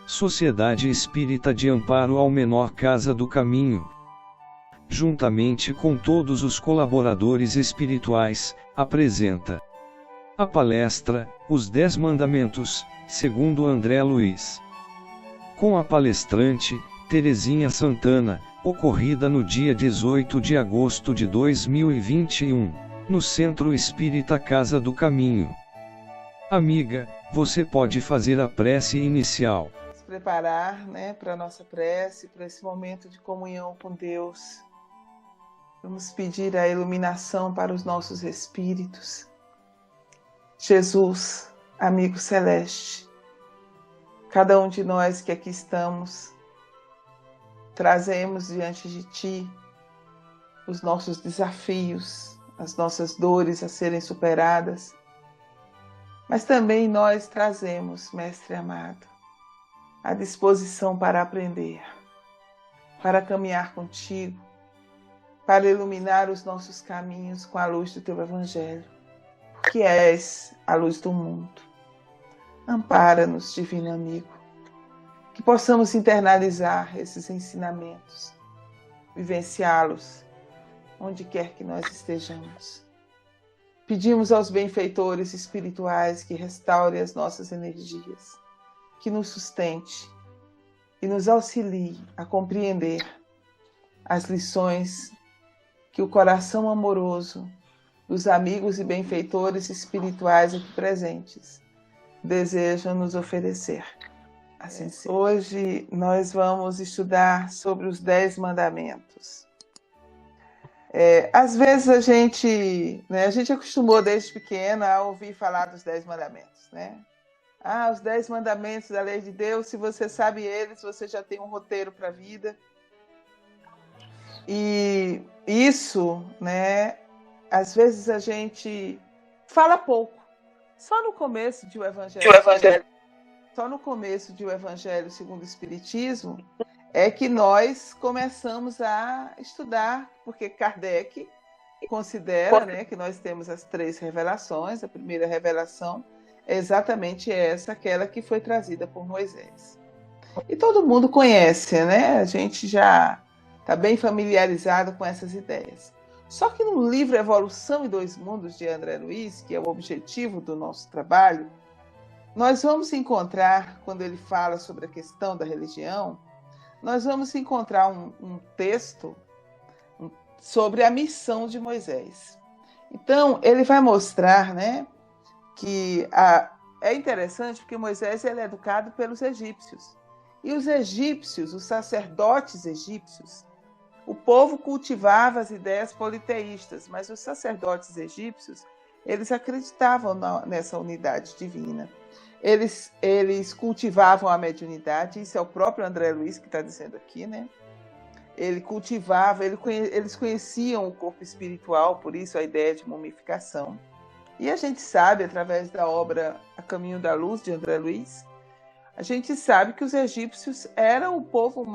Sociedade Espírita de Amparo ao Menor Casa do Caminho, juntamente com todos os colaboradores espirituais, apresenta a palestra Os 10 Mandamentos, segundo André Luiz. Com a palestrante, Terezinha Santana, ocorrida no dia 18 de agosto de 2021, no Centro Espírita Casa do Caminho. Amiga, você pode fazer a prece inicial. Se preparar, para a nossa prece, para esse momento de comunhão com Deus. Vamos pedir a iluminação para os nossos espíritos. Jesus, amigo celeste, cada um de nós que aqui estamos, trazemos diante de Ti os nossos desafios, as nossas dores a serem superadas, mas também nós trazemos, Mestre amado, a disposição para aprender, para caminhar contigo, para iluminar os nossos caminhos com a luz do Teu Evangelho, que és a luz do mundo. Ampara-nos, Divino Amigo, que possamos internalizar esses ensinamentos, vivenciá-los onde quer que nós estejamos. Pedimos aos benfeitores espirituais que restaurem as nossas energias, que nos sustente e nos auxilie a compreender as lições que o coração amoroso dos amigos e benfeitores espirituais aqui presentes desejam nos oferecer. Assim seja. Hoje nós vamos estudar sobre os 10 mandamentos. Às vezes a gente acostumou desde pequena a ouvir falar dos 10 mandamentos, os 10 mandamentos da lei de Deus, se você sabe eles, você já tem um roteiro para a vida. E isso, às vezes a gente fala pouco. Só no começo de o Evangelho. Só no começo de o Evangelho segundo o Espiritismo é que nós começamos a estudar, porque Kardec considera, que nós temos as 3 revelações. A primeira revelação é exatamente essa, aquela que foi trazida por Moisés. E todo mundo conhece, A gente já está bem familiarizado com essas ideias. Só que no livro Evolução em 2 Mundos, de André Luiz, que é o objetivo do nosso trabalho, nós vamos encontrar, quando ele fala sobre a questão da religião, nós vamos encontrar um texto sobre a missão de Moisés. Então, ele vai mostrar, que é interessante porque Moisés ele é educado pelos egípcios. E os egípcios, os sacerdotes egípcios, o povo cultivava as ideias politeístas, mas os sacerdotes egípcios, eles acreditavam nessa unidade divina. Eles cultivavam a mediunidade, isso é o próprio André Luiz que está dizendo aqui, Ele cultivava, eles conheciam o corpo espiritual, por isso a ideia de mumificação. E a gente sabe, através da obra A Caminho da Luz, de André Luiz, a gente sabe que os egípcios eram um povo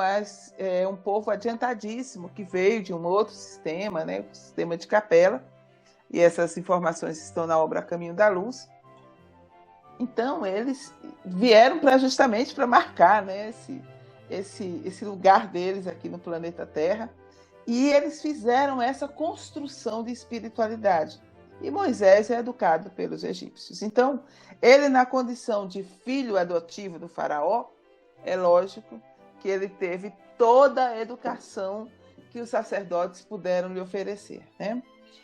um povo adiantadíssimo, que veio de um outro sistema, o sistema de Capela, e essas informações estão na obra A Caminho da Luz. Então, eles vieram justamente para marcar esse lugar deles aqui no planeta Terra, e eles fizeram essa construção de espiritualidade. E Moisés é educado pelos egípcios. Então, ele, na condição de filho adotivo do faraó, é lógico que ele teve toda a educação que os sacerdotes puderam lhe oferecer,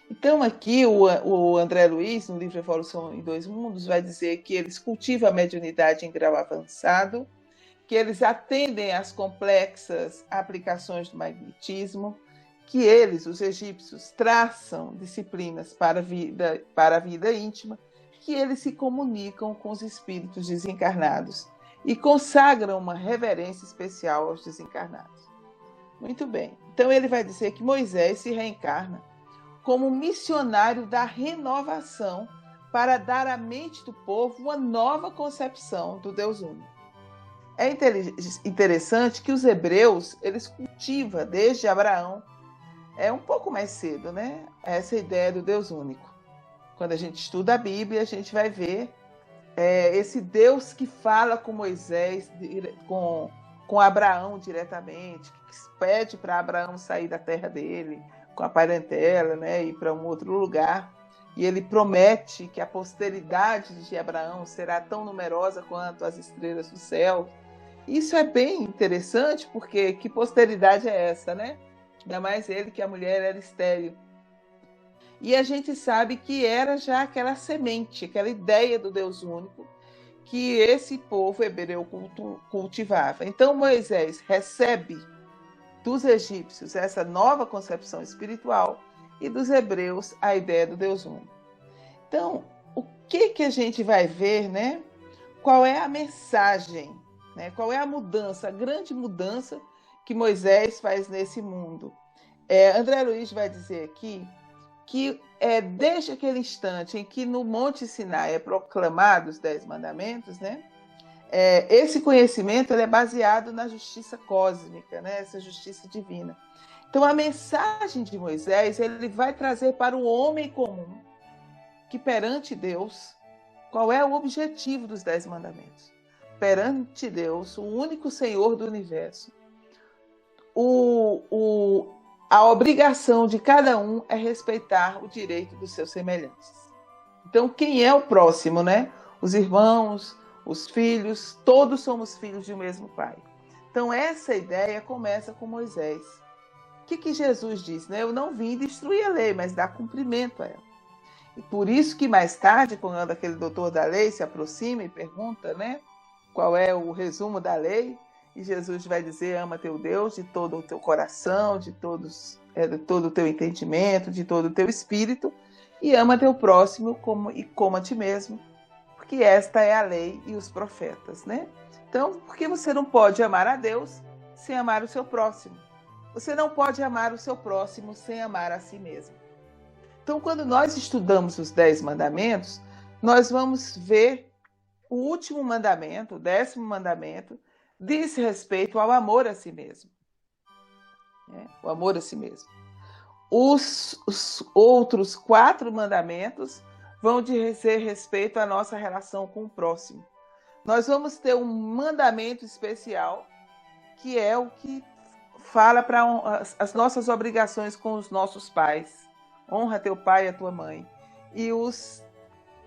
Então, aqui o André Luiz, no livro Evolução em 2 Mundos, vai dizer que eles cultivam a mediunidade em grau avançado, que eles atendem às complexas aplicações do magnetismo, que eles, os egípcios, traçam disciplinas para a vida íntima, que eles se comunicam com os espíritos desencarnados e consagram uma reverência especial aos desencarnados. Muito bem. Então ele vai dizer que Moisés se reencarna como missionário da renovação para dar à mente do povo uma nova concepção do Deus único. É interessante que os hebreus, eles cultivam desde Abraão, um pouco mais cedo, essa ideia do Deus único. Quando a gente estuda a Bíblia, a gente vai ver esse Deus que fala com Moisés, com Abraão diretamente, que pede para Abraão sair da terra dele, com a parentela, né, ir para um outro lugar. E ele promete que a posteridade de Abraão será tão numerosa quanto as estrelas do céu. Isso é bem interessante, porque que posteridade é essa, né? Ainda mais ele, que a mulher era estéril. E a gente sabe que era já aquela semente, aquela ideia do Deus único, que esse povo hebreu cultivava. Então Moisés recebe dos egípcios essa nova concepção espiritual e dos hebreus a ideia do Deus único. Então, o que a gente vai ver, né? Qual é a mensagem, né? Qual é a mudança, a grande mudança que Moisés faz nesse mundo? André Luiz vai dizer aqui que desde aquele instante em que no Monte Sinai é proclamado os 10 mandamentos, né? Esse conhecimento ele é baseado na justiça cósmica, né? Essa justiça divina. Então, a mensagem de Moisés ele vai trazer para o homem comum que perante Deus, qual é o objetivo dos 10 mandamentos? Perante Deus, o único Senhor do universo, a obrigação de cada um é respeitar o direito dos seus semelhantes. Então, quem é o próximo, né? Os irmãos, os filhos, todos somos filhos de um mesmo pai. Então, essa ideia começa com Moisés. O que Jesus diz, né? Eu não vim destruir a lei, mas dar cumprimento a ela. E por isso que mais tarde, quando aquele doutor da lei se aproxima e pergunta, né? Qual é o resumo da lei? E Jesus vai dizer, ama teu Deus de todo o teu coração, de todo o teu entendimento, de todo o teu espírito, e ama teu próximo como a ti mesmo, porque esta é a lei e os profetas, né? Então, por que você não pode amar a Deus sem amar o seu próximo? Você não pode amar o seu próximo sem amar a si mesmo. Então, quando nós estudamos os 10 mandamentos, nós vamos ver o último mandamento, o 10º mandamento, diz respeito ao amor a si mesmo. O amor a si mesmo. Os outros 4 mandamentos vão dizer respeito à nossa relação com o próximo. Nós vamos ter um mandamento especial, que é o que fala para as nossas obrigações com os nossos pais. Honra teu pai e a tua mãe. E os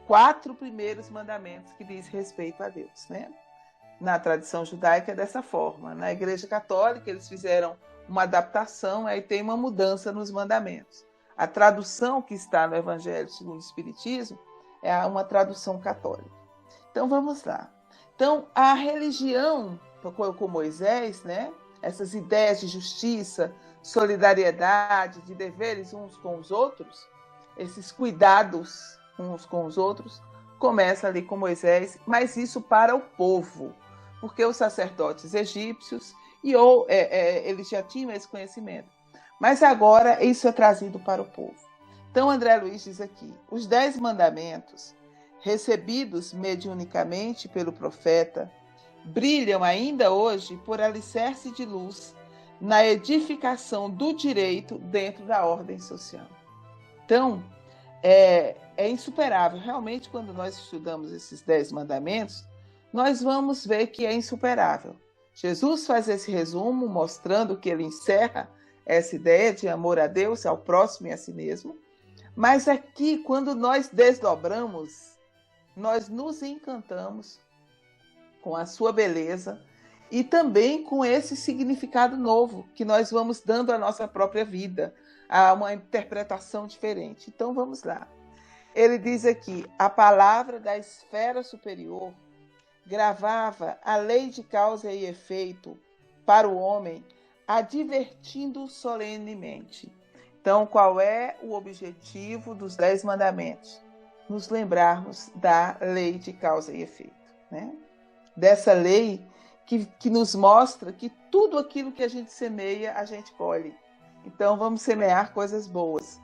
4 primeiros mandamentos que diz respeito a Deus, né? Na tradição judaica é dessa forma. Na Igreja Católica eles fizeram uma adaptação, aí tem uma mudança nos mandamentos. A tradução que está no Evangelho segundo o Espiritismo é uma tradução católica. Então vamos lá. Então a religião com Moisés, né? Essas ideias de justiça, solidariedade, de deveres uns com os outros, esses cuidados uns com os outros, começa ali com Moisés, mas isso para o povo. Porque os sacerdotes egípcios, eles já tinham esse conhecimento. Mas agora isso é trazido para o povo. Então André Luiz diz aqui, os 10 mandamentos, recebidos mediunicamente pelo profeta, brilham ainda hoje por alicerce de luz na edificação do direito dentro da ordem social. Então, é insuperável. Realmente, quando nós estudamos esses 10 mandamentos, nós vamos ver que é insuperável. Jesus faz esse resumo, mostrando que ele encerra essa ideia de amor a Deus, ao próximo e a si mesmo. Mas aqui, quando nós desdobramos, nós nos encantamos com a sua beleza e também com esse significado novo que nós vamos dando à nossa própria vida, a uma interpretação diferente. Então, vamos lá. Ele diz aqui, a palavra da esfera superior gravava a lei de causa e efeito para o homem, advertindo solenemente. Então, qual é o objetivo dos 10 mandamentos? Nos lembrarmos da lei de causa e efeito, né? Dessa lei que nos mostra que tudo aquilo que a gente semeia, a gente colhe. Então, vamos semear coisas boas.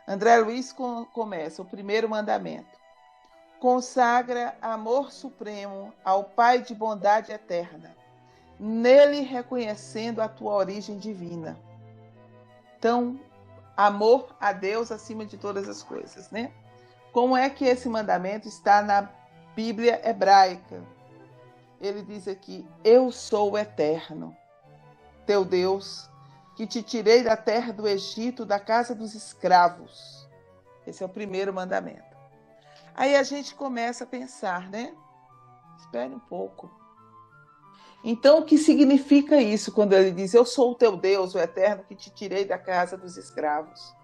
André Luiz começa o primeiro mandamento. Consagra amor supremo ao Pai de bondade eterna, nele reconhecendo a tua origem divina. Então, amor a Deus acima de todas as coisas, né? Como é que esse mandamento está Bíblia hebraica. Ele diz aqui: eu sou o Eterno, teu Deus, que te tirei da terra do Egito, da casa dos escravos. Esse é o primeiro mandamento. Aí a gente começa a pensar, né? Espere um pouco. Então, o que significa isso quando ele diz: eu sou o teu Deus, o Eterno, que te tirei da casa dos escravos?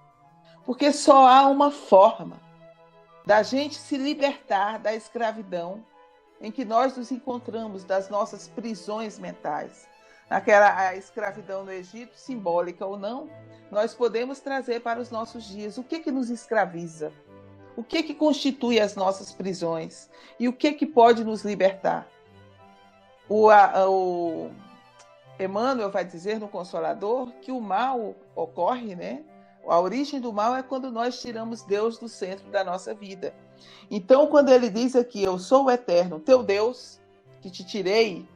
Porque só há uma forma da gente se libertar da escravidão em que nós nos encontramos, das nossas prisões mentais. A escravidão no Egito, simbólica ou não, nós podemos trazer para os nossos dias. O que nos escraviza? O que constitui as nossas prisões? E o que pode nos libertar? O Emmanuel vai dizer no Consolador que o mal ocorre, né? A origem do mal é quando nós tiramos Deus do centro da nossa vida. Então, quando ele diz aqui: eu sou o Eterno, teu Deus, que te tirei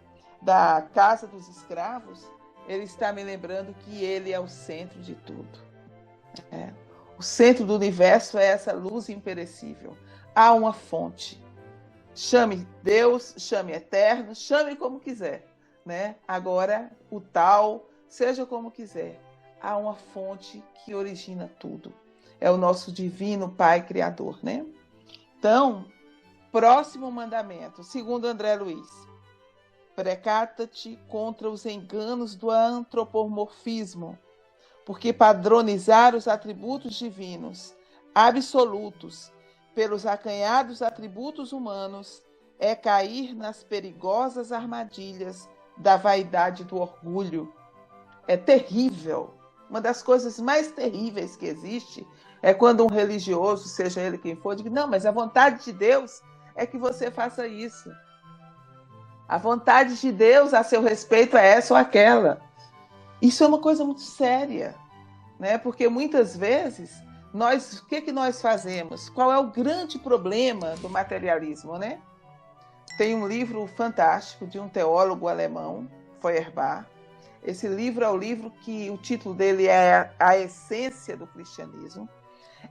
da casa dos escravos, ele está me lembrando que ele é o centro de tudo. O centro do universo é essa luz imperecível. Há uma fonte. Chame Deus, chame Eterno, chame como quiser, né? Agora, o tal, seja como quiser. Há uma fonte que origina tudo. É o nosso divino Pai Criador, né? Então, próximo mandamento, segundo André Luiz: precata-te contra os enganos do antropomorfismo, porque padronizar os atributos divinos absolutos pelos acanhados atributos humanos é cair nas perigosas armadilhas da vaidade e do orgulho. É terrível. Uma das coisas mais terríveis que existe é quando um religioso, seja ele quem for, diz: não, mas a vontade de Deus é que você faça isso. A vontade de Deus a seu respeito é essa ou aquela. Isso é uma coisa muito séria, né? Porque muitas vezes o que nós fazemos? Qual é o grande problema do materialismo, né? Tem um livro fantástico de um teólogo alemão, Feuerbach. Esse livro é o livro que o título dele é A Essência do Cristianismo.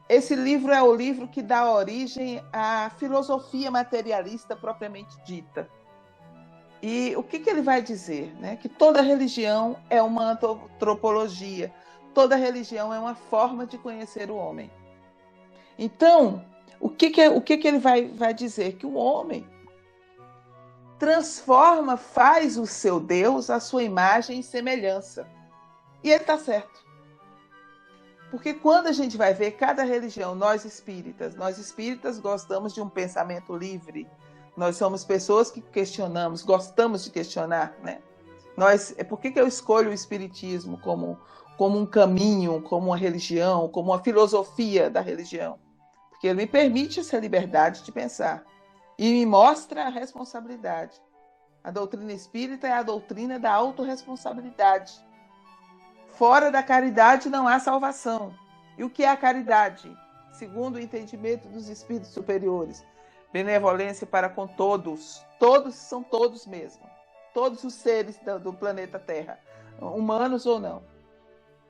Esse livro é o livro que dá origem à filosofia materialista propriamente dita. E o que ele vai dizer? Né? Que toda religião é uma antropologia, toda religião é uma forma de conhecer o homem. Então, o que ele vai dizer? Que o homem transforma, faz o seu Deus a sua imagem e semelhança. E ele está certo. Porque quando a gente vai ver cada religião, nós espíritas gostamos de um pensamento livre. Nós somos pessoas que questionamos, gostamos de questionar, né? Por que eu escolho o espiritismo como um caminho, como uma religião, como uma filosofia da religião? Porque ele me permite essa liberdade de pensar e me mostra a responsabilidade. A doutrina espírita é a doutrina da autorresponsabilidade. Fora da caridade não há salvação. E o que é a caridade? Segundo o entendimento dos espíritos superiores: benevolência para com todos. Todos são todos mesmo. Todos os seres do planeta Terra, humanos ou não.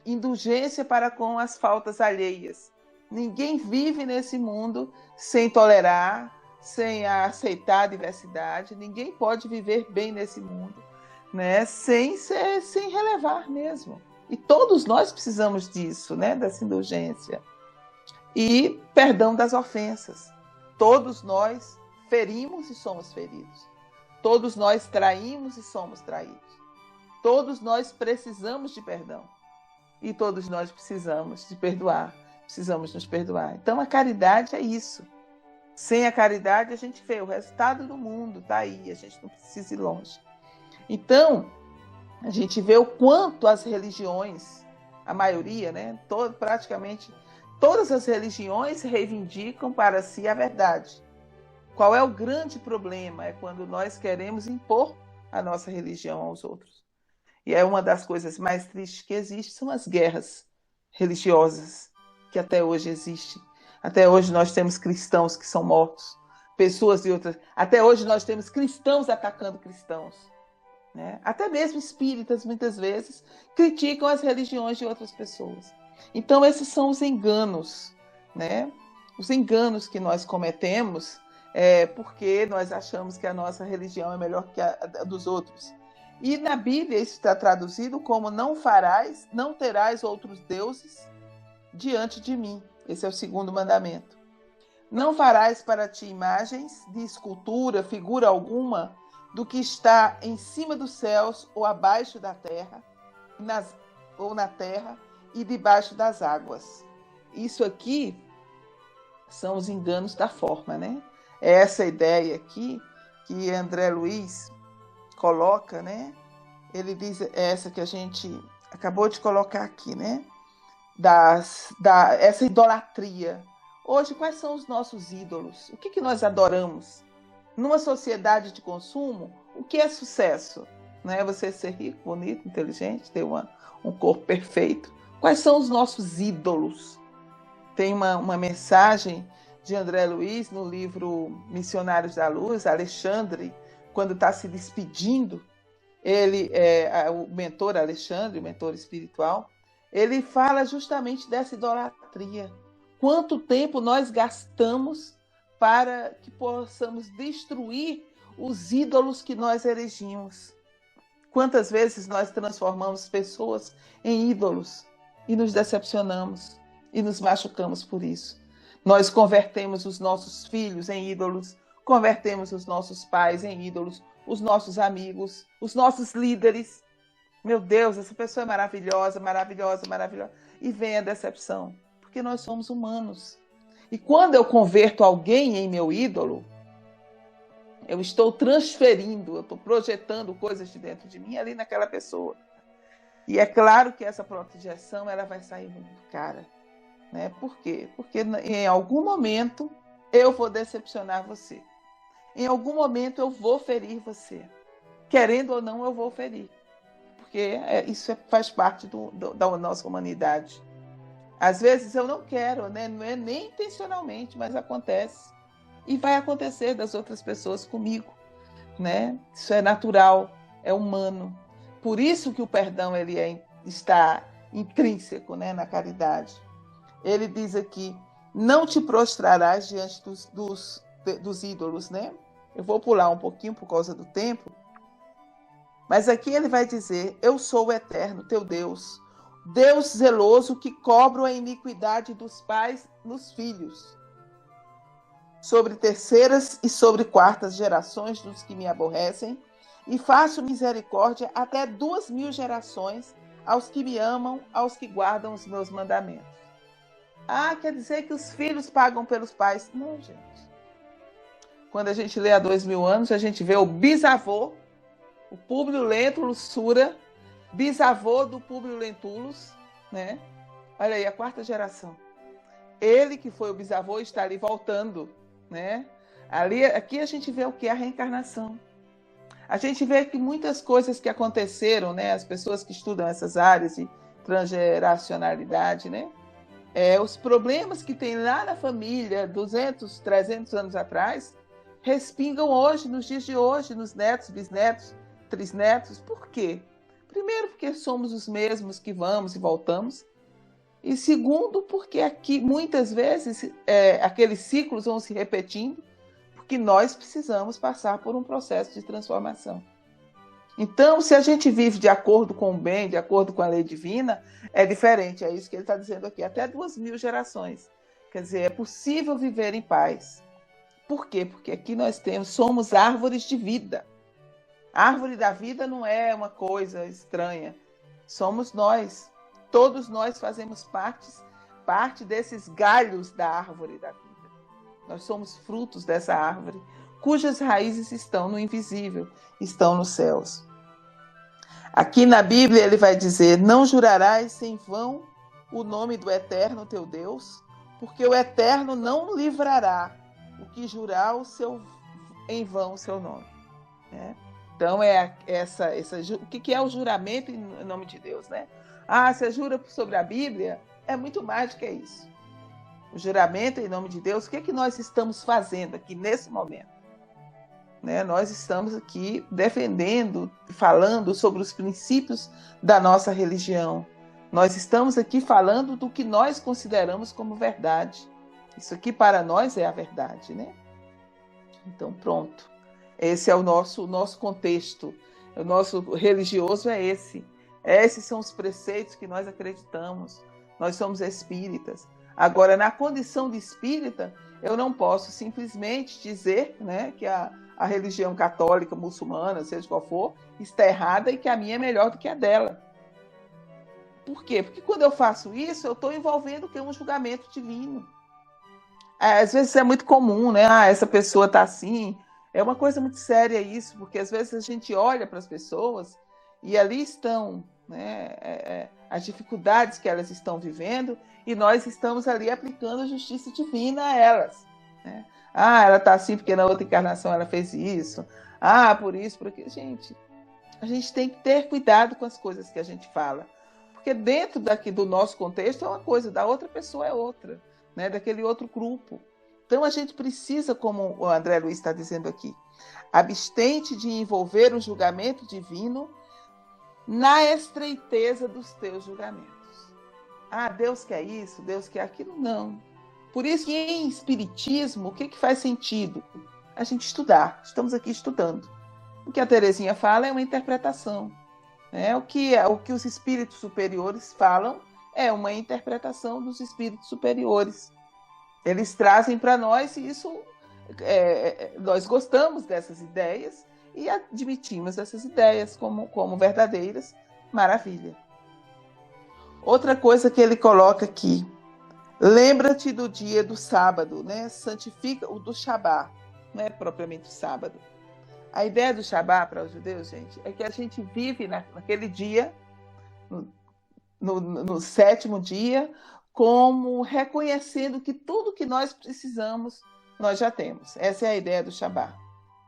Indulgência para com as faltas alheias. Ninguém vive nesse mundo sem tolerar, sem aceitar a diversidade. Ninguém pode viver bem nesse mundo, né? sem relevar mesmo. E todos nós precisamos disso, né? Dessa indulgência. E perdão das ofensas. Todos nós ferimos e somos feridos. Todos nós traímos e somos traídos. Todos nós precisamos de perdão. E todos nós precisamos de perdoar. Precisamos nos perdoar. Então, a caridade é isso. Sem a caridade, a gente vê o resultado do mundo, está aí, a gente não precisa ir longe. Então, a gente vê o quanto as religiões, a maioria, né, praticamente todas as religiões reivindicam para si a verdade. Qual é o grande problema? É quando nós queremos impor a nossa religião aos outros. E é uma das coisas mais tristes que existe, são as guerras religiosas, que até hoje existem. Até hoje nós temos cristãos que são mortos, pessoas de outras. Até hoje nós temos cristãos atacando cristãos, né? Até mesmo espíritas, muitas vezes, criticam as religiões de outras pessoas. Então, esses são os enganos, né? Os enganos que nós cometemos porque nós achamos que a nossa religião é melhor que a dos outros. E na Bíblia isso está traduzido como não terás outros deuses diante de mim. Esse é o segundo mandamento. Não farás para ti imagens de escultura, figura alguma, do que está em cima dos céus ou abaixo da terra, ou na terra e debaixo das águas. Isso aqui são os enganos da forma, né? É essa ideia aqui que André Luiz coloca, né? Ele diz essa que a gente acabou de colocar aqui, né? Essa idolatria. Hoje, quais são os nossos ídolos? O que nós adoramos? Numa sociedade de consumo, o que é sucesso? Não é você ser rico, bonito, inteligente, ter um corpo perfeito. Quais são os nossos ídolos? Tem uma mensagem de André Luiz no livro Missionários da Luz, Alexandre, quando está se despedindo, o mentor Alexandre, o mentor espiritual, ele fala justamente dessa idolatria. Quanto tempo nós gastamos para que possamos destruir os ídolos que nós erigimos? Quantas vezes nós transformamos pessoas em ídolos e nos decepcionamos e nos machucamos por isso? Nós convertemos os nossos filhos em ídolos, convertemos os nossos pais em ídolos, os nossos amigos, os nossos líderes. Meu Deus, essa pessoa é maravilhosa, maravilhosa, maravilhosa. E vem a decepção, porque nós somos humanos. E quando eu converto alguém em meu ídolo, eu estou transferindo, eu estou projetando coisas de dentro de mim ali naquela pessoa. E é claro que essa projeção ela vai sair muito cara. Né? Por quê? Porque em algum momento eu vou decepcionar você. Em algum momento eu vou ferir você. Querendo ou não, eu vou ferir. Porque isso faz parte da nossa humanidade. Às vezes eu não quero, né? Não é nem intencionalmente, mas acontece. E vai acontecer das outras pessoas comigo. Né? Isso é natural, é humano. Por isso que o perdão ele está intrínseco, né, na caridade. Ele diz aqui, não te prostrarás diante dos ídolos, né? Eu vou pular um pouquinho por causa do tempo. Mas aqui ele vai dizer, eu sou o eterno, teu Deus, Deus zeloso que cobra a iniquidade dos pais nos filhos, sobre terceiras e sobre quartas gerações dos que me aborrecem, e faço misericórdia até 2000 gerações aos que me amam, aos que guardam os meus mandamentos. Ah, quer dizer que os filhos pagam pelos pais? Não, gente. Quando a gente lê há 2000 anos, a gente vê o bisavô, o Públio Lentulus Sura, bisavô do Públio Lentulus, né? Olha aí, a quarta geração. Ele que foi o bisavô está ali voltando, né? Aqui a gente vê o que é a reencarnação. A gente vê que muitas coisas que aconteceram, né? As pessoas que estudam essas áreas de transgeracionalidade, né? Os problemas que tem lá na família 200, 300 anos atrás respingam hoje, nos dias de hoje, nos netos, bisnetos, trisnetos. Por quê? Primeiro, porque somos os mesmos que vamos e voltamos. E segundo, porque aqui muitas vezes aqueles ciclos vão se repetindo, porque nós precisamos passar por um processo de transformação. Então, se a gente vive de acordo com o bem, de acordo com a lei divina, é diferente. É isso que ele está dizendo aqui, até 2000 gerações. Quer dizer, é possível viver em paz. Por quê? Porque aqui nós somos árvores de vida. A árvore da vida não é uma coisa estranha. Somos nós. Todos nós fazemos parte desses galhos da árvore da vida. Nós somos frutos dessa árvore, cujas raízes estão no invisível, estão nos céus. Aqui na Bíblia ele vai dizer, não jurarás em vão o nome do Eterno teu Deus, porque o Eterno não livrará o que jurar em vão o seu nome. Né? Então, o que é o juramento em nome de Deus? Né? Você jura sobre a Bíblia? É muito mais do que isso. O juramento em nome de Deus, o que nós estamos fazendo aqui nesse momento? Né? Nós estamos aqui defendendo, falando sobre os princípios da nossa religião. Nós estamos aqui falando do que nós consideramos como verdade. Isso aqui para nós é a verdade, né? Então, pronto. Esse é o nosso contexto. O nosso religioso é esse. Esses são os preceitos que nós acreditamos. Nós somos espíritas. Agora, na condição de espírita, eu não posso simplesmente dizer, né, que a religião católica, muçulmana, seja qual for, está errada e que a minha é melhor do que a dela. Por quê? Porque quando eu faço isso, eu estou envolvendo um julgamento divino. Às vezes é muito comum, né? Essa pessoa está assim. É uma coisa muito séria isso, porque às vezes a gente olha para as pessoas e ali estão, né, as dificuldades que elas estão vivendo e nós estamos ali aplicando a justiça divina a elas. Né? Ela está assim porque na outra encarnação ela fez isso. Por isso, por aquilo. Gente, a gente tem que ter cuidado com as coisas que a gente fala. Porque dentro daqui do nosso contexto é uma coisa, da outra pessoa é outra, né? Daquele outro grupo. Então a gente precisa, como o André Luiz está dizendo aqui, abstente de envolver o julgamento divino na estreiteza dos teus julgamentos. Deus quer isso, Deus quer aquilo, não. Por isso que em espiritismo, o que faz sentido? A gente estudar, estamos aqui estudando. O que a Terezinha fala é uma interpretação. O que os espíritos superiores falam é uma interpretação dos espíritos superiores. Eles trazem para nós e isso, nós gostamos dessas ideias e admitimos essas ideias como verdadeiras. Maravilha. Outra coisa que ele coloca aqui, lembra-te do dia do sábado, né? Santifica o do Shabá, não é propriamente o sábado. A ideia do Shabá para os judeus, gente, é que a gente vive naquele dia, no sétimo dia, como reconhecendo que tudo que nós precisamos, nós já temos. Essa é a ideia do Shabá.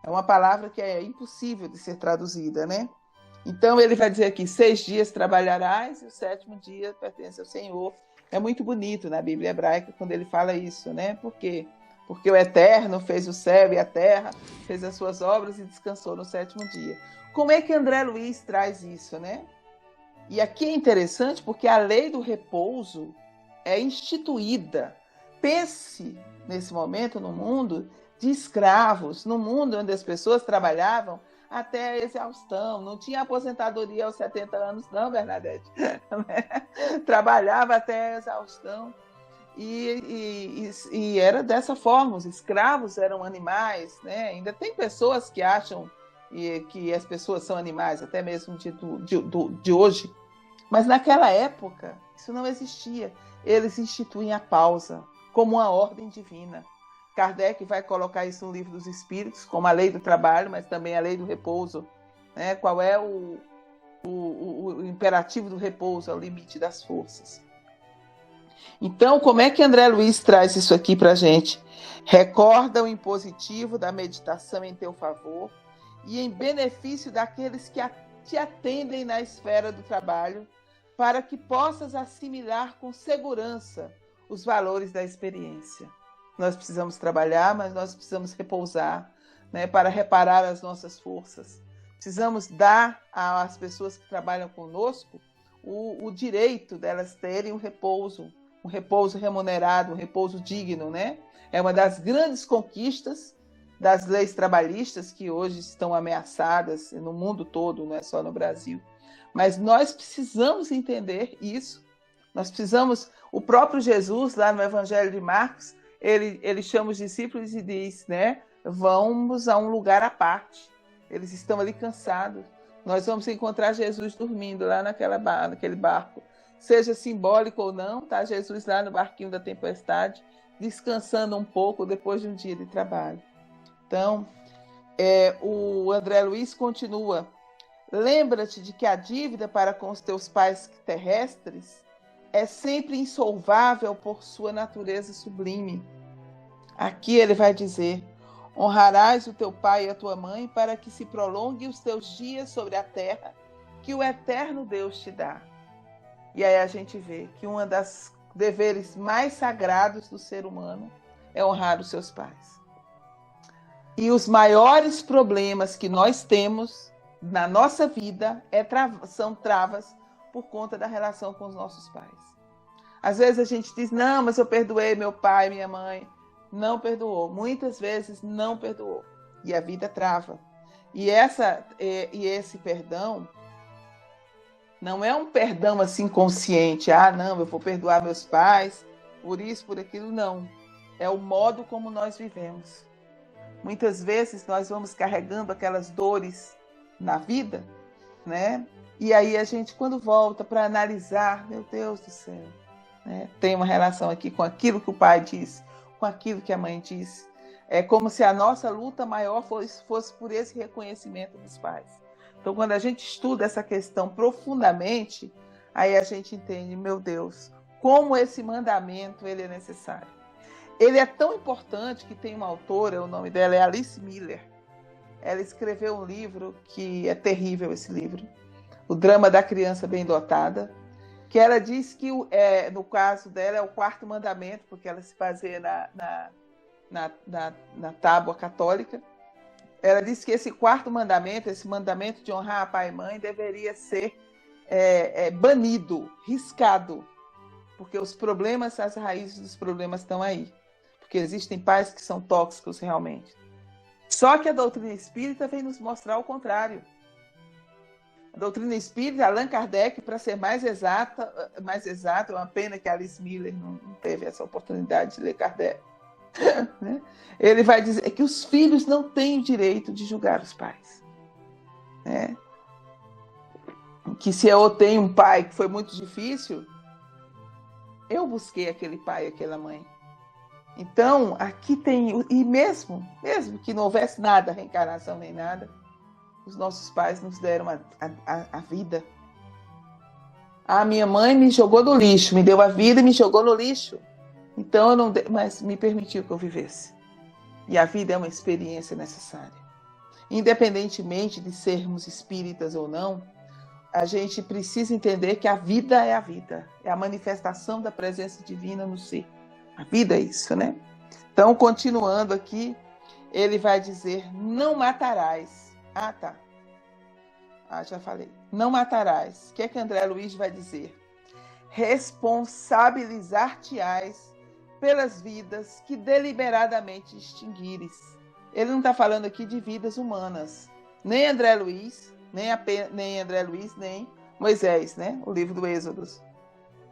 É uma palavra que é impossível de ser traduzida, né? Então, ele vai dizer aqui, 6 dias trabalharás e o 7º dia pertence ao Senhor. É muito bonito na Bíblia hebraica quando ele fala isso, né? Por quê? Porque o Eterno fez o céu e a terra, fez as suas obras e descansou no 7º dia. Como é que André Luiz traz isso, né? E aqui é interessante porque a lei do repouso é instituída. Pense, nesse momento, no mundo de escravos, no mundo onde as pessoas trabalhavam até a exaustão, não tinha aposentadoria aos 70 anos, não, Bernadette. Trabalhava até a exaustão. E era dessa forma, os escravos eram animais, né? Ainda tem pessoas que acham que as pessoas são animais, até mesmo de hoje, mas naquela época isso não existia. Eles instituem a pausa como uma ordem divina. Kardec vai colocar isso no Livro dos Espíritos, como a lei do trabalho, mas também a lei do repouso, né? Qual é o imperativo do repouso, é o limite das forças. Então, como é que André Luiz traz isso aqui para a gente? Recorda o impositivo da meditação em teu favor e em benefício daqueles que te atendem na esfera do trabalho, para que possas assimilar com segurança os valores da experiência. Nós precisamos trabalhar, mas nós precisamos repousar, né, para reparar as nossas forças. Precisamos dar às pessoas que trabalham conosco o direito delas terem um repouso remunerado, um repouso digno, né? É uma das grandes conquistas das leis trabalhistas que hoje estão ameaçadas no mundo todo, não é só no Brasil. Mas nós precisamos entender isso. Nós precisamos... O próprio Jesus, lá no Evangelho de Marcos, ele chama os discípulos e diz, né? Vamos a um lugar à parte. Eles estão ali cansados. Nós vamos encontrar Jesus dormindo lá naquele barco. Seja simbólico ou não, tá Jesus lá no barquinho da tempestade, descansando um pouco depois de um dia de trabalho. Então, o André Luiz continua. Lembra-te de que a dívida para com os teus pais terrestres é sempre insolvável por sua natureza sublime. Aqui ele vai dizer, honrarás o teu pai e a tua mãe para que se prolongue os teus dias sobre a terra que o eterno Deus te dá. E aí a gente vê que um dos deveres mais sagrados do ser humano é honrar os seus pais. E os maiores problemas que nós temos na nossa vida são travas por conta da relação com os nossos pais. Às vezes a gente diz, não, mas eu perdoei meu pai, minha mãe. não perdoou. Muitas vezes não perdoou. E a vida trava. E esse perdão não é um perdão assim consciente. Não, eu vou perdoar meus pais por isso, por aquilo. Não. É o modo como nós vivemos. Muitas vezes nós vamos carregando aquelas dores na vida, né? E aí a gente, quando volta para analisar, meu Deus do céu, né? Tem uma relação aqui com aquilo que o pai disse, com aquilo que a mãe disse. É como se a nossa luta maior fosse por esse reconhecimento dos pais. Então, quando a gente estuda essa questão profundamente, aí a gente entende, meu Deus, como esse mandamento ele é necessário. Ele é tão importante que tem uma autora, o nome dela é Alice Miller. Ela escreveu um livro que é terrível, esse livro, O Drama da Criança Bem Dotada, que ela diz que, no caso dela, é o quarto mandamento, porque ela se baseia na tábua católica. Ela diz que esse quarto mandamento, esse mandamento de honrar pai e mãe, deveria ser banido, riscado, porque os problemas, as raízes dos problemas estão aí. Porque existem pais que são tóxicos realmente. Só que a doutrina espírita vem nos mostrar o contrário. A doutrina espírita, Allan Kardec, para ser mais exato, é uma pena que Alice Miller não teve essa oportunidade de ler Kardec. Né? Ele vai dizer que os filhos não têm o direito de julgar os pais. Né? Que se eu tenho um pai que foi muito difícil, eu busquei aquele pai e aquela mãe. Então, aqui tem... E mesmo que não houvesse nada, reencarnação nem nada, os nossos pais nos deram a vida. Minha mãe me jogou no lixo, me deu a vida e me jogou no lixo. Então, mas me permitiu que eu vivesse. E a vida é uma experiência necessária. Independentemente de sermos espíritas ou não, a gente precisa entender que a vida é a vida. É a manifestação da presença divina no ser. A vida é isso, né? Então, continuando aqui, ele vai dizer, não matarás. Tá. Já falei. Não matarás. O que é que André Luiz vai dizer? Responsabilizar-te-ás pelas vidas que deliberadamente extinguires. Ele não está falando aqui de vidas humanas. Nem André Luiz, nem Moisés, né? O livro do Êxodo.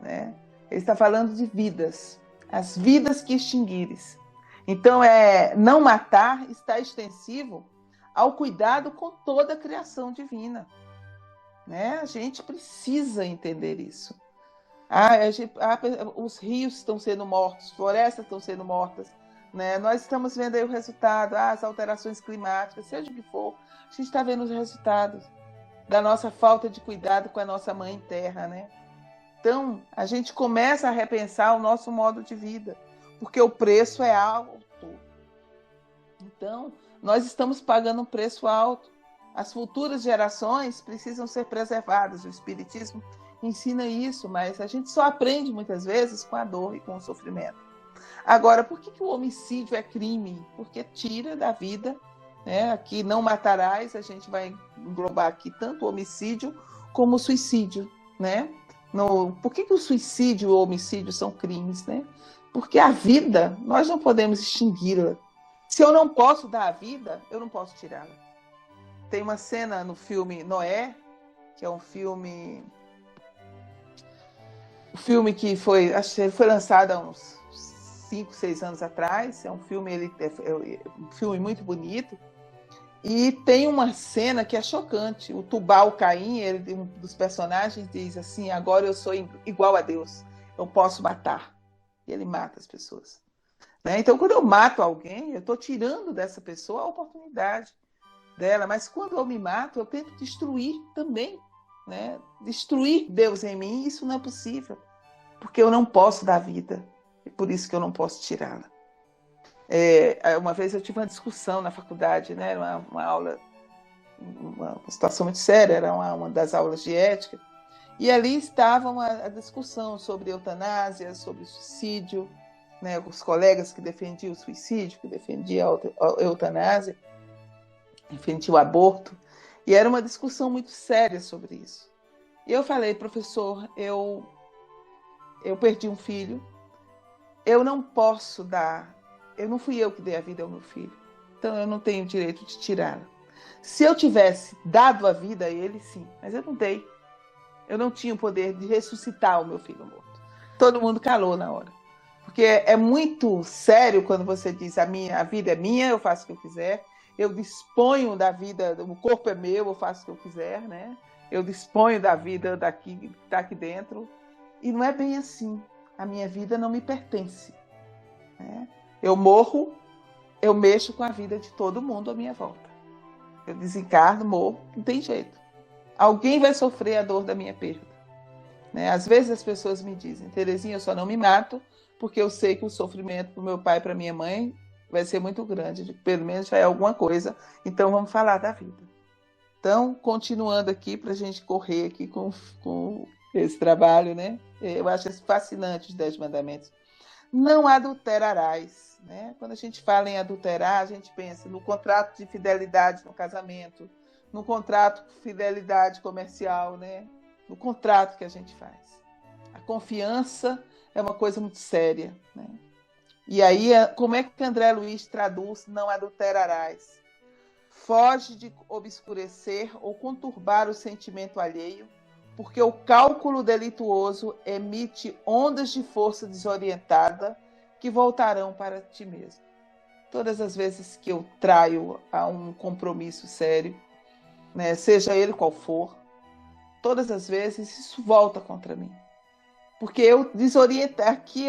Né? Ele está falando de vidas. As vidas que extinguires. Então, não matar está extensivo ao cuidado com toda a criação divina. Né? A gente precisa entender isso. Os rios estão sendo mortos, florestas estão sendo mortas. Né? Nós estamos vendo aí o resultado, as alterações climáticas, seja o que for, a gente está vendo os resultados da nossa falta de cuidado com a nossa mãe terra, né? Então, a gente começa a repensar o nosso modo de vida, porque o preço é alto. Então, nós estamos pagando um preço alto. As futuras gerações precisam ser preservadas. O Espiritismo ensina isso, mas a gente só aprende muitas vezes com a dor e com o sofrimento. Agora, por que o homicídio é crime? Porque tira da vida, né? Aqui, não matarás, a gente vai englobar aqui tanto o homicídio como o suicídio, né? Por que o suicídio e o homicídio são crimes, né? Porque a vida, nós não podemos extingui-la. Se eu não posso dar a vida, eu não posso tirá-la. Tem uma cena no filme Noé, que é um filme que foi lançado há uns 5, 6 anos atrás. É um filme muito bonito. E tem uma cena que é chocante. O Tubal Caim, um dos personagens, diz assim, agora eu sou igual a Deus, eu posso matar. E ele mata as pessoas. Né? Então, quando eu mato alguém, eu estou tirando dessa pessoa a oportunidade dela. Mas quando eu me mato, eu tento destruir também. Né? Destruir Deus em mim, isso não é possível. Porque eu não posso dar vida. E por isso que eu não posso tirá-la. Uma vez eu tive uma discussão na faculdade, né? Era uma aula, uma situação muito séria, era uma das aulas de ética, e ali estava a discussão sobre eutanásia, sobre suicídio, né? Os colegas que defendiam o suicídio, que defendiam a eutanásia, defendiam o aborto, e era uma discussão muito séria sobre isso. E eu falei, professor, eu perdi um filho, eu não posso dar não fui eu que dei a vida ao meu filho. Então eu não tenho direito de tirá-la. Se eu tivesse dado a vida a ele, sim, mas eu não dei. Eu não tinha o poder de ressuscitar o meu filho morto. Todo mundo calou na hora. Porque é muito sério quando você diz a vida é minha, eu faço o que eu quiser. Eu disponho da vida, o corpo é meu, eu faço o que eu quiser, né? Eu disponho da vida que está aqui dentro. E não é bem assim. A minha vida não me pertence, né? Eu morro, eu mexo com a vida de todo mundo à minha volta. Eu desencarno, morro, não tem jeito. Alguém vai sofrer a dor da minha perda, né? Às vezes as pessoas me dizem, Terezinha, eu só não me mato porque eu sei que o sofrimento para o meu pai e para minha mãe vai ser muito grande, pelo menos já é alguma coisa, então vamos falar da vida. Então, continuando aqui, para a gente correr aqui com esse trabalho, né? Eu acho fascinante os 10 mandamentos. Não adulterarás, né? Quando a gente fala em adulterar, a gente pensa no contrato de fidelidade no casamento, no contrato de fidelidade comercial, né? No contrato que a gente faz. A confiança é uma coisa muito séria, né? E aí, como é que André Luiz traduz não adulterarás? Foge de obscurecer ou conturbar o sentimento alheio, porque o cálculo delituoso emite ondas de força desorientada que voltarão para ti mesmo. Todas as vezes que eu traio a um compromisso sério, né, seja ele qual for, todas as vezes isso volta contra mim. Porque eu desorientei, aqui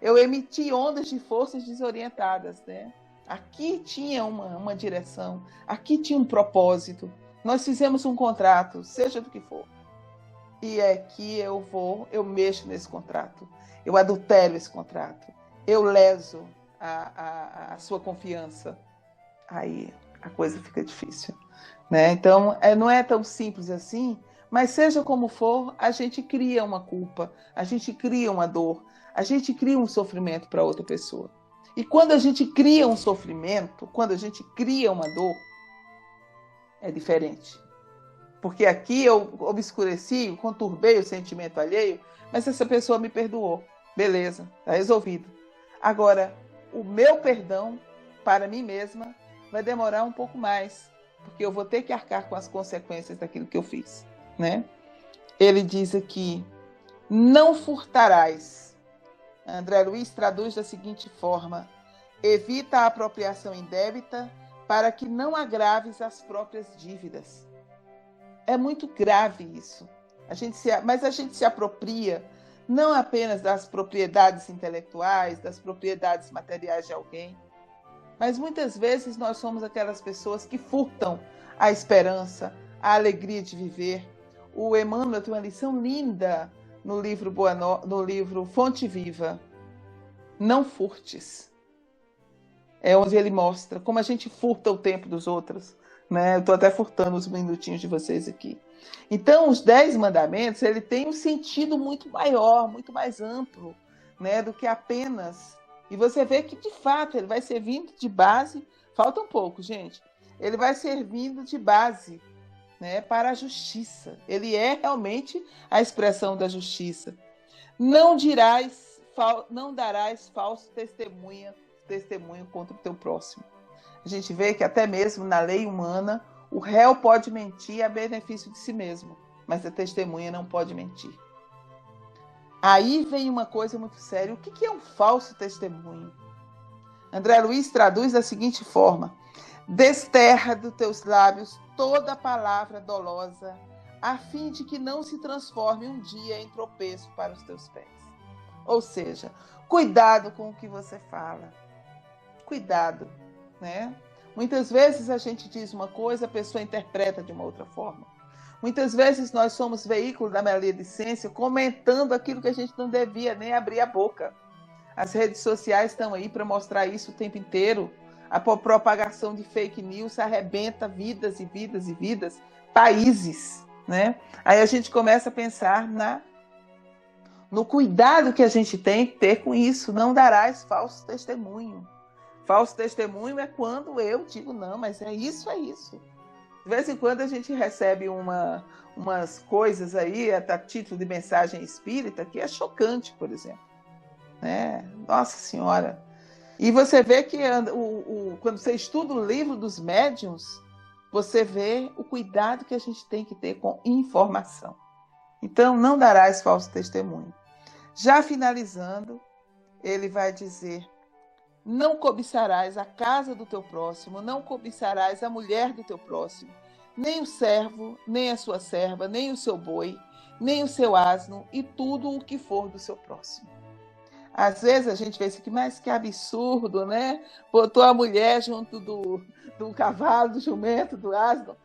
eu emiti ondas de forças desorientadas, né? Aqui tinha uma direção, aqui tinha um propósito. Nós fizemos um contrato, seja do que for. E é que eu mexo nesse contrato, eu adultero esse contrato, eu leso a sua confiança. Aí a coisa fica difícil, né? Então, não é tão simples assim, mas seja como for, a gente cria uma culpa, a gente cria uma dor, a gente cria um sofrimento para outra pessoa. E quando a gente cria um sofrimento, quando a gente cria uma dor, é diferente. Porque aqui eu obscureci, conturbei o sentimento alheio, mas essa pessoa me perdoou. Beleza, está resolvido. Agora, o meu perdão para mim mesma vai demorar um pouco mais, porque eu vou ter que arcar com as consequências daquilo que eu fiz, né? Ele diz aqui, não furtarás. André Luiz traduz da seguinte forma, evita a apropriação indébita para que não agraves as próprias dívidas. É muito grave isso. Mas a gente se apropria não apenas das propriedades intelectuais, das propriedades materiais de alguém, mas muitas vezes nós somos aquelas pessoas que furtam a esperança, a alegria de viver. O Emmanuel tem uma lição linda no livro Fonte Viva. Não furtes. É onde ele mostra como a gente furta o tempo dos outros, né? Eu estou até furtando os minutinhos de vocês aqui. Então, os 10 mandamentos, ele tem um sentido muito maior, muito mais amplo, né, do que apenas... E você vê que, de fato, ele vai servindo de base... Falta um pouco, gente. Ele vai servindo de base, né, para a justiça. Ele é realmente a expressão da justiça. Não darás falso testemunho contra o teu próximo. A gente vê que até mesmo na lei humana, o réu pode mentir a benefício de si mesmo, mas a testemunha não pode mentir. Aí vem uma coisa muito séria. O que é um falso testemunho? André Luiz traduz da seguinte forma, desterra dos teus lábios toda palavra dolosa, a fim de que não se transforme um dia em tropeço para os teus pés. Ou seja, cuidado com o que você fala. Cuidado, né? Muitas vezes a gente diz uma coisa, a pessoa interpreta de uma outra forma. Muitas vezes nós somos veículo da maledicência comentando aquilo que a gente não devia nem abrir a boca. As redes sociais estão aí para mostrar isso o tempo inteiro. A propagação de fake news arrebenta vidas e vidas e vidas, países, né? Aí a gente começa a pensar no cuidado que a gente tem que ter com isso. Não darás falso testemunho. Falso testemunho é quando eu digo, não, mas é isso. De vez em quando a gente recebe umas coisas aí, a título de mensagem espírita, que é chocante, por exemplo. Nossa Senhora. E você vê que quando você estuda o livro dos médiuns, você vê o cuidado que a gente tem que ter com informação. Então, não darás falso testemunho. Já finalizando, ele vai dizer: não cobiçarás a casa do teu próximo, não cobiçarás a mulher do teu próximo, nem o servo, nem a sua serva, nem o seu boi, nem o seu asno e tudo o que for do seu próximo. Às vezes a gente vê isso aqui, mas que absurdo, né? Botou a mulher junto do cavalo, do jumento, do asno.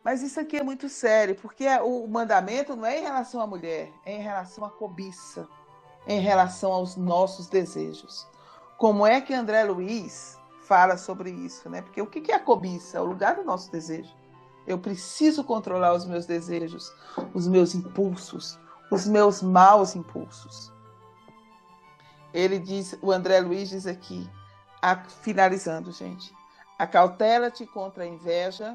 Mas isso aqui é muito sério, porque o mandamento não é em relação à mulher, é em relação à cobiça, em relação aos nossos desejos. Como é que André Luiz fala sobre isso, né? Porque o que é a cobiça? É o lugar do nosso desejo. Eu preciso controlar os meus desejos, os meus impulsos, os meus maus impulsos. Ele diz, o André Luiz diz aqui, finalizando, gente: acautela-te contra a inveja,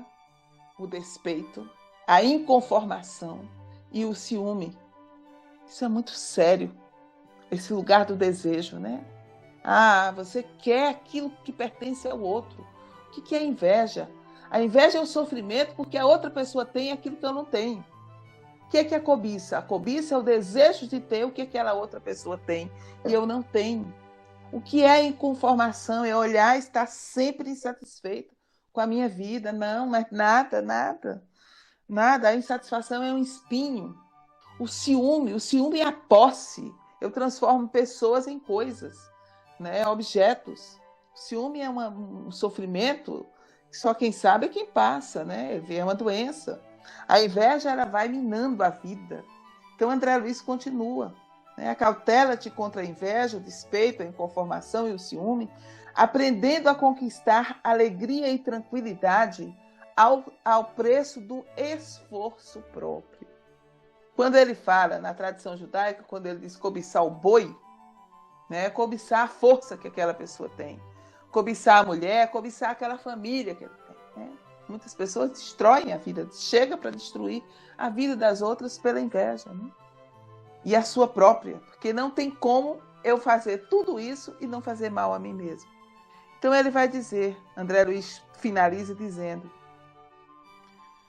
o despeito, a inconformação e o ciúme. Isso é muito sério, esse lugar do desejo, né? Você quer aquilo que pertence ao outro. O que é inveja? A inveja é o sofrimento porque a outra pessoa tem aquilo que eu não tenho. O que é a cobiça? A cobiça é o desejo de ter o que aquela outra pessoa tem e eu não tenho. O que é inconformação? É olhar e estar sempre insatisfeito com a minha vida. Não, mas nada. A insatisfação é um espinho. O ciúme é a posse. Eu transformo pessoas em coisas, né? Objetos. O ciúme é um sofrimento que só quem sabe é quem passa, né? É uma doença. A inveja, ela vai minando a vida. Então, André Luiz continua, né? Acautela-te contra a inveja, o despeito, a inconformação e o ciúme, aprendendo a conquistar alegria e tranquilidade ao preço do esforço próprio. Quando ele fala, na tradição judaica, quando ele diz cobiçar o boi, né? Cobiçar a força que aquela pessoa tem. Cobiçar a mulher, cobiçar aquela família que ele tem, né? Muitas pessoas destroem a vida, chega para destruir a vida das outras pela inveja, né? E a sua própria, porque não tem como eu fazer tudo isso e não fazer mal a mim mesmo. Então ele vai dizer, André Luiz finaliza dizendo: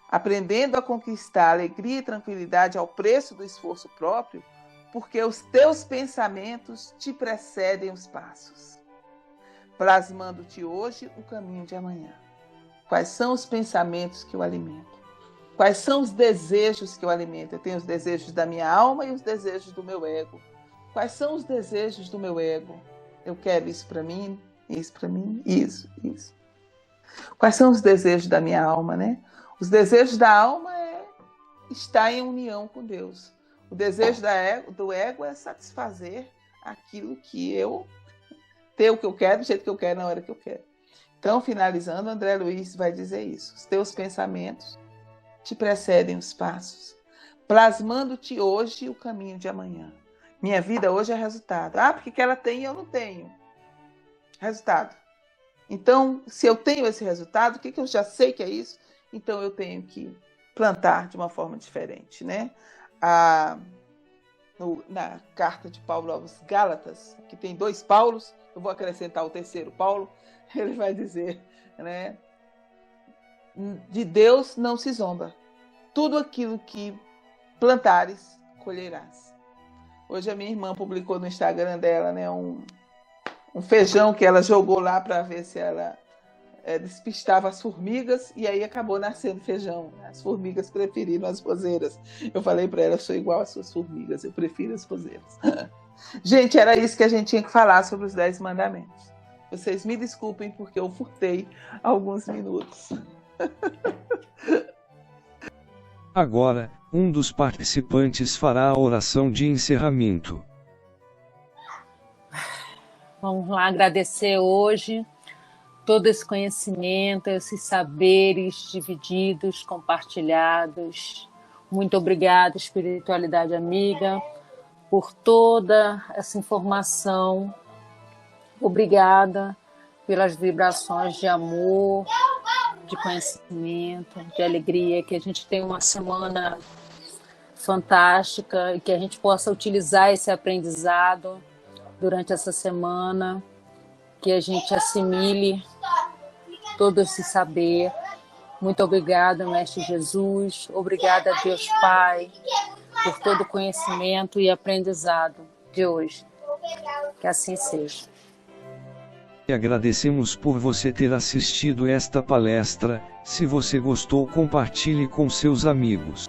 aprendendo a conquistar alegria e tranquilidade ao preço do esforço próprio, porque os teus pensamentos te precedem os passos, plasmando-te hoje o caminho de amanhã. Quais são os pensamentos que eu alimento? Quais são os desejos que eu alimento? Eu tenho os desejos da minha alma e os desejos do meu ego. Quais são os desejos do meu ego? Eu quero isso para mim, isso. Quais são os desejos da minha alma, né? Os desejos da alma é estar em união com Deus. O desejo do ego é satisfazer aquilo que eu... ter o que eu quero, do jeito que eu quero, na hora que eu quero. Então, finalizando, André Luiz vai dizer isso: os teus pensamentos te precedem os passos, plasmando-te hoje o caminho de amanhã. Minha vida hoje é resultado. Porque que ela tem e eu não tenho. Resultado. Então, se eu tenho esse resultado, o que eu já sei que é isso? Então, eu tenho que plantar de uma forma diferente, né? Na carta de Paulo aos Gálatas, que tem 2 Paulos, eu vou acrescentar o 3º Paulo, ele vai dizer, né? De Deus não se zomba. Tudo aquilo que plantares, colherás. Hoje a minha irmã publicou no Instagram dela, né, um feijão que ela jogou lá para ver se ela despistava as formigas, e aí acabou nascendo feijão. As formigas preferiram as roseiras. Eu falei para ela: eu sou igual às suas formigas, eu prefiro as roseiras. Gente, era isso que a gente tinha que falar sobre os 10 mandamentos. Vocês me desculpem porque eu furtei alguns minutos. Agora, um dos participantes fará a oração de encerramento. Vamos lá agradecer hoje todo esse conhecimento, esses saberes divididos, compartilhados. Muito obrigada, espiritualidade amiga, por toda essa informação. Obrigada pelas vibrações de amor, de conhecimento, de alegria, que a gente tenha uma semana fantástica e que a gente possa utilizar esse aprendizado durante essa semana que a gente assimile todo esse saber. Muito obrigada, Mestre Jesus. Obrigada a Deus Pai por todo o conhecimento e aprendizado de hoje. Que assim seja. E agradecemos por você ter assistido esta palestra. Se você gostou, compartilhe com seus amigos.